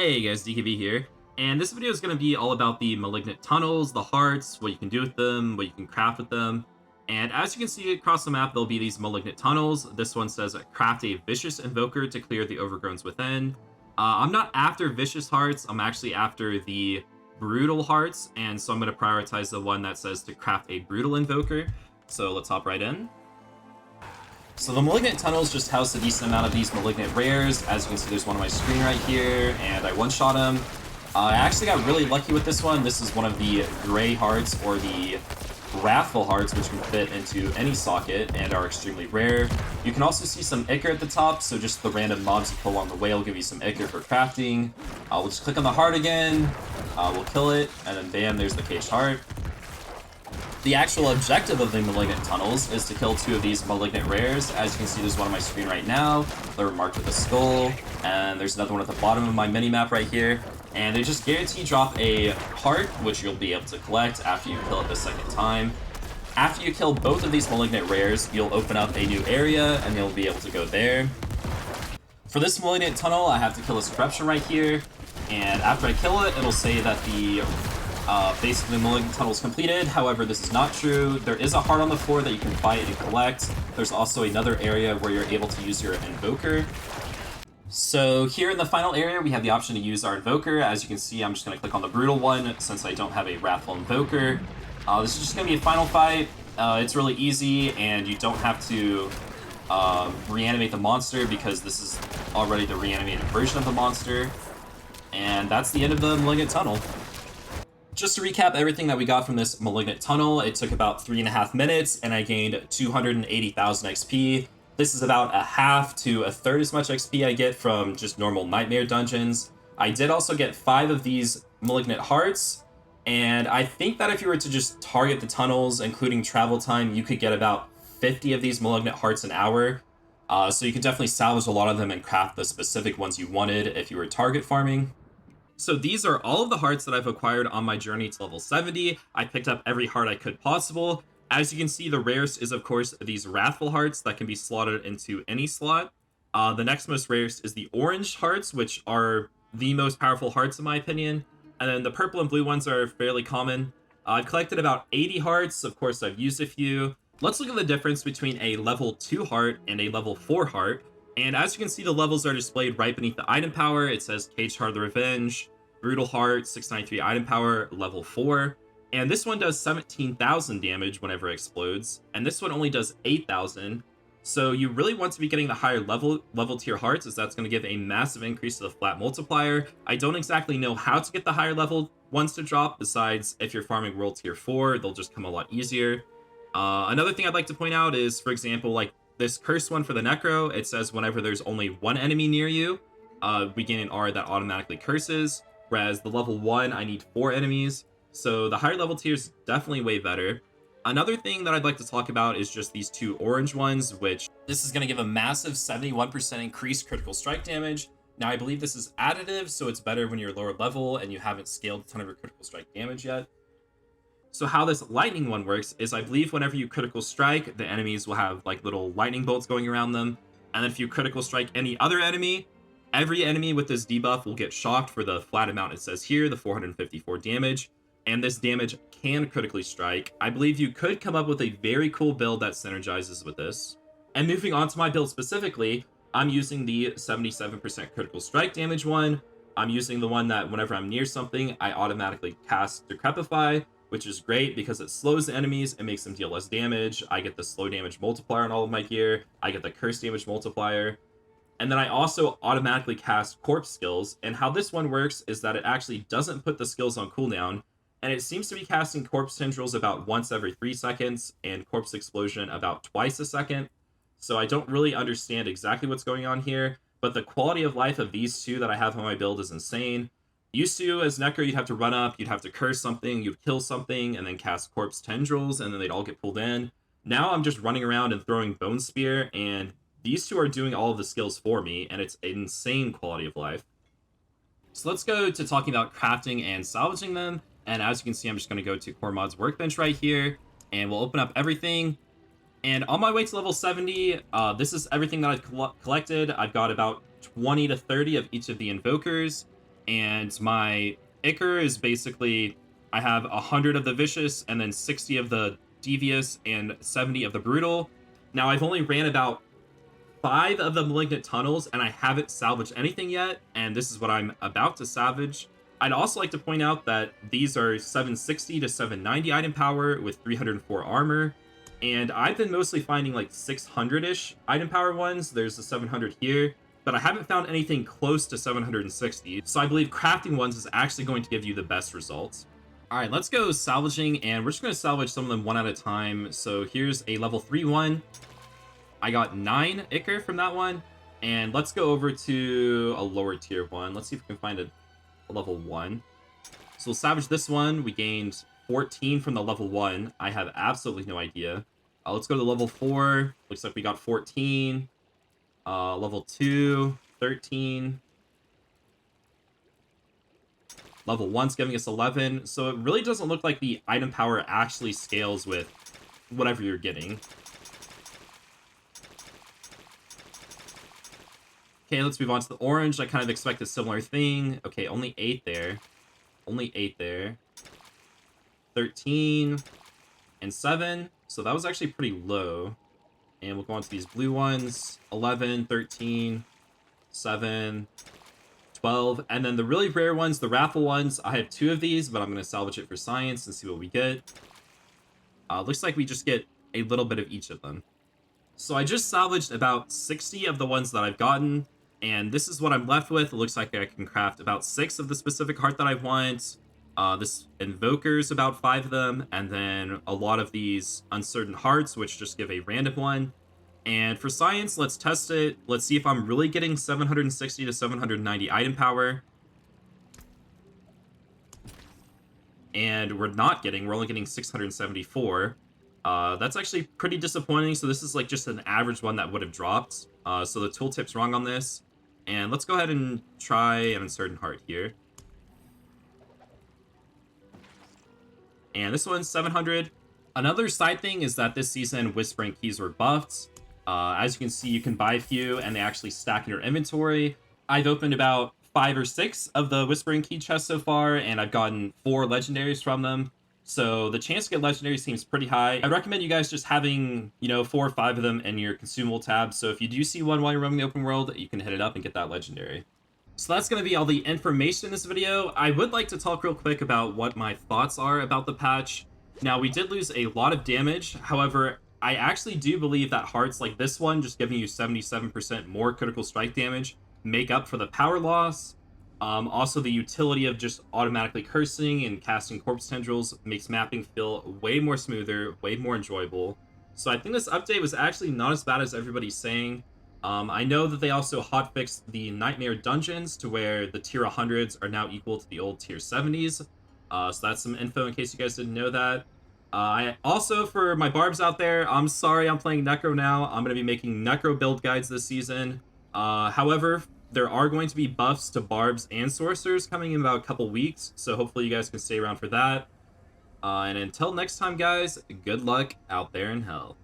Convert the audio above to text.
Hey guys, DKB here, and this video is going to be all about the Malignant Tunnels, the hearts, what you can do with them, what you can craft with them. And as you can see across the map, there'll be these Malignant Tunnels. This one says craft a Vicious Invoker to clear the Overgrowns within. I'm not after Vicious Hearts, I'm actually after the Brutal Hearts, and so I'm going to prioritize the one that says to craft a Brutal Invoker. So let's hop right in. So the Malignant Tunnels just house a decent amount of these Malignant Rares. As you can see, there's one on my screen right here, and I one-shot him. I actually got really lucky with this one. This is one of the Gray Hearts, or the Wrathful Hearts, which can fit into any socket and are extremely rare. You can also see some Ichor at the top, so just the random mobs you kill along the way will give you some Ichor for crafting. We'll just click on the heart again, we'll kill it, and then bam, there's the Caged Heart. The actual objective of the Malignant Tunnels is to kill two of these Malignant Rares. As you can see, there's one on my screen right now. They're marked with a skull, and there's another one at the bottom of my mini-map right here. And they just guarantee drop a heart, which you'll be able to collect after you kill it the second time. After you kill both of these Malignant Rares, you'll open up a new area, and you'll be able to go there. For this Malignant Tunnel, I have to kill this Corruption right here, and after I kill it, it'll say that the basically the Malignant Tunnel is completed. However, this is not true. There is a heart on the floor that you can fight and collect. There's also another area where you're able to use your Invoker. So here in the final area, we have the option to use our Invoker. As you can see, I'm just going to click on the Brutal one since I don't have a Wrathful Invoker. This is just going to be a final fight. It's really easy, and you don't have to reanimate the monster because this is already the reanimated version of the monster. And that's the end of the Malignant Tunnel. Just to recap everything that we got from this Malignant Tunnel, it took about 3.5 minutes, and I gained 280,000 XP. This is about a half to a third as much XP I get from just normal Nightmare dungeons. I did also get 5 of these Malignant Hearts, and I think that if you were to just target the tunnels, including travel time, you could get about 50 of these Malignant Hearts an hour. So you could definitely salvage a lot of them and craft the specific ones you wanted if you were target farming. So these are all of the hearts that I've acquired on my journey to level 70. I picked up every heart I could possible. As you can see, the rarest is, of course, these Wrathful Hearts that can be slotted into any slot. The next most rarest is the Orange Hearts, which are the most powerful hearts in my opinion. And then the purple and blue ones are fairly common. I've collected about 80 hearts. Of course, I've used a few. Let's look at the difference between a level 2 heart and a level 4 heart. And as you can see, the levels are displayed right beneath the item power. It says Caged Heart of the Revenge, Brutal Heart, 693 item power, level 4. And this one does 17,000 damage whenever it explodes. And this one only does 8,000. So you really want to be getting the higher level tier hearts, as that's going to give a massive increase to the flat multiplier. I don't exactly know how to get the higher level ones to drop, besides if you're farming world tier 4, they'll just come a lot easier. Another thing I'd like to point out is, for example, like this cursed one for the Necro, it says whenever there's only one enemy near you, we gain an R that automatically curses. Whereas the level 1, I need 4 enemies. So the higher level tier is definitely way better. Another thing that I'd like to talk about is just these 2 orange ones, which this is going to give a massive 71% increased critical strike damage. Now, I believe this is additive, so it's better when you're lower level and you haven't scaled a ton of your critical strike damage yet. So how this lightning one works is, I believe whenever you critical strike, the enemies will have like little lightning bolts going around them. And then if you critical strike any other enemy, every enemy with this debuff will get shocked for the flat amount it says here, the 454 damage. And this damage can critically strike. I believe you could come up with a very cool build that synergizes with this. And moving on to my build specifically, I'm using the 77% critical strike damage one. I'm using the one that whenever I'm near something, I automatically cast Decrepify, which is great because it slows the enemies and makes them deal less damage. I get the slow damage multiplier on all of my gear. I get the curse damage multiplier. And then I also automatically cast Corpse skills. And how this one works is that it actually doesn't put the skills on cooldown. And it seems to be casting Corpse Tendrils about once every 3 seconds and Corpse Explosion about twice a second. So I don't really understand exactly what's going on here. But the quality of life of these 2 that I have on my build is insane. Used to, as Necro, you'd have to run up, you'd have to curse something, you'd kill something, and then cast Corpse Tendrils, and then they'd all get pulled in. Now I'm just running around and throwing Bone Spear, and these 2 are doing all of the skills for me, and it's an insane quality of life. So let's go to talking about crafting and salvaging them. And as you can see, I'm just going to go to Core Mods Workbench right here, and we'll open up everything. And on my way to level 70, this is everything that I've collected. I've got about 20 to 30 of each of the Invokers. and my Ichor is basically I have 100 of the Vicious and then 60 of the Devious and 70 of the Brutal. Now I've only ran about 5 of the Malignant Tunnels, and I haven't salvaged anything yet, and this is what I'm about to salvage. I'd also like to point out that these are 760 to 790 item power with 304 armor, and I've been mostly finding like 600-ish item power ones. There's the 700 here, but I haven't found anything close to 760, so I believe crafting ones is actually going to give you the best results. Alright, let's go salvaging, and we're just going to salvage some of them one at a time. So here's a level 3 one. I got 9 Ichor from that one, and let's go over to a lower tier one. Let's see if we can find a level 1. So we'll salvage this one. We gained 14 from the level 1. I have absolutely no idea. Let's go to level 4. Looks like we got 14. Level 2, 13. Level 1's giving us 11. So it really doesn't look like the item power actually scales with whatever you're getting. Okay, let's move on to the orange. I kind of expect a similar thing. Okay, only 8 there. Only 8 there. 13 and 7. So that was actually pretty low. And we'll go on to these blue ones. 11, 13, 7, 12. And then the really rare ones, the raffle ones. I have 2 of these, but I'm going to salvage it for science and see what we get. Looks like we just get a little bit of each of them. So I just salvaged about 60 of the ones that I've gotten. And this is what I'm left with. It looks like I can craft about 6 of the specific heart that I want. This Invoker's about 5 of them. And then a lot of these Uncertain Hearts, which just give a random one. And for science, let's test it. Let's see if I'm really getting 760 to 790 item power. And we're not getting. We're only getting 674. That's actually pretty disappointing. So this is like just an average one that would have dropped. So the tooltip's wrong on this. And let's go ahead and try an Uncertain Heart here. And this one's 700. Another side thing is that this season Whispering Keys were buffed. As you can see, you can buy a few and they actually stack in your inventory. I've opened about 5 or 6 of the Whispering Key chests so far, and I've gotten 4 legendaries from them. So the chance to get legendary seems pretty high. I recommend you guys just having, 4 or 5 of them in your consumable tab. So if you do see one while you're roaming the open world, you can hit it up and get that legendary. So that's going to be all the information in this video. I would like to talk real quick about what my thoughts are about the patch. Now, we did lose a lot of damage. However, I actually do believe that hearts like this one, just giving you 77% more critical strike damage, make up for the power loss. Also, the utility of just automatically cursing and casting corpse tendrils makes mapping feel way more smoother, way more enjoyable. So I think this update was actually not as bad as everybody's saying. I know that they also hotfixed the Nightmare dungeons to where the tier 100s are now equal to the old tier 70s. So that's some info in case you guys didn't know that. I also, for my barbs out there, I'm sorry I'm playing Necro now. I'm going to be making Necro build guides this season. However, there are going to be buffs to barbs and sorcerers coming in about a couple weeks, so hopefully you guys can stay around for that. And until next time, guys, good luck out there in hell.